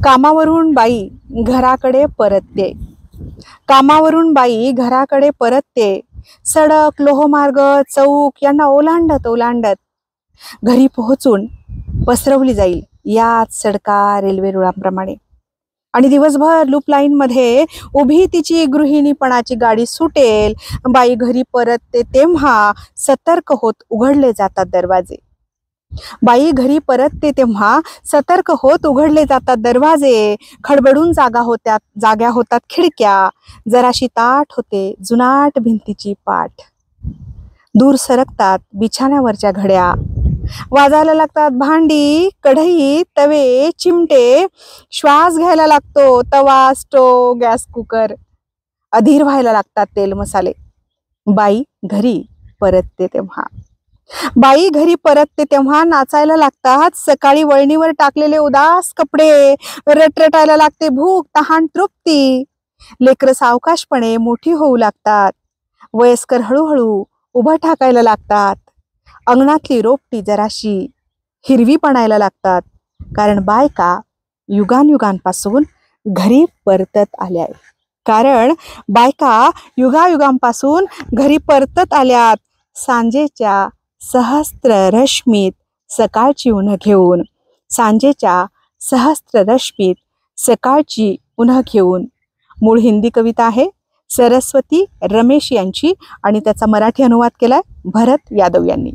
कामावरून बाई घराकडे परतते, कामावरून बाई घराकडे परतते, सडक, लोहमार्ग, चौक यांना ओलांडत ओलांडत घरी पोहोचून पसरवली जाईल याच सडका रेल्वे रुळांप्रमाणे. आणि दिवसभर लूप लाईन मध्ये उभी तिची गृहिणीपणाची गाडी सुटेल. बाई घरी परतते तेव्हा सतर्क होत उघडले जातात दरवाजे. बाई घरी परतते तेव्हा सतर्क होत उघडले जातात दरवाजे. खडबडून जाग्या होतात खिडक्या. जराशी ताट होते जुनाट भिंतीची पाठ. दूर सरकतात बिछाण्यावरच्या घड्या. वाजायला लागतात भांडी, कढई, तवे, चिमटे. श्वास घ्यायला लागतो तवा, स्टोव, गॅस, कुकर. अधीर व्हायला लागतात तेल मसाले. बाई घरी परतते तेव्हा. बाई घरी परतते तेव्हा नाचायला लागतात सकाळी वळणीवर टाकलेले उदास कपडे. रटरटायला लागते भूक, तहान, तृप्ती. लेकरं सावकाशपणे मोठी होऊ लागतात. वयस्कर हळूहळू उभं ठाकायला लागतात. अंगणातली रोपटी जराशी हिरवी पणायला लागतात. कारण बायका युगांपासून घरी परतत आल्या. कारण बायका युगांपासून घरी परतत आल्यात. सांजेच्या सहस्त्र रश्मीत सकाळची उन्ह घेऊन. सांजेच्या सहस्त्र रश्मीत सकाळची उन्ह घेऊन. मूळ हिंदी कविता आहे सरस्वती रमेश यांची आणि त्याचा मराठी अनुवाद केलाय भरत यादव यांनी.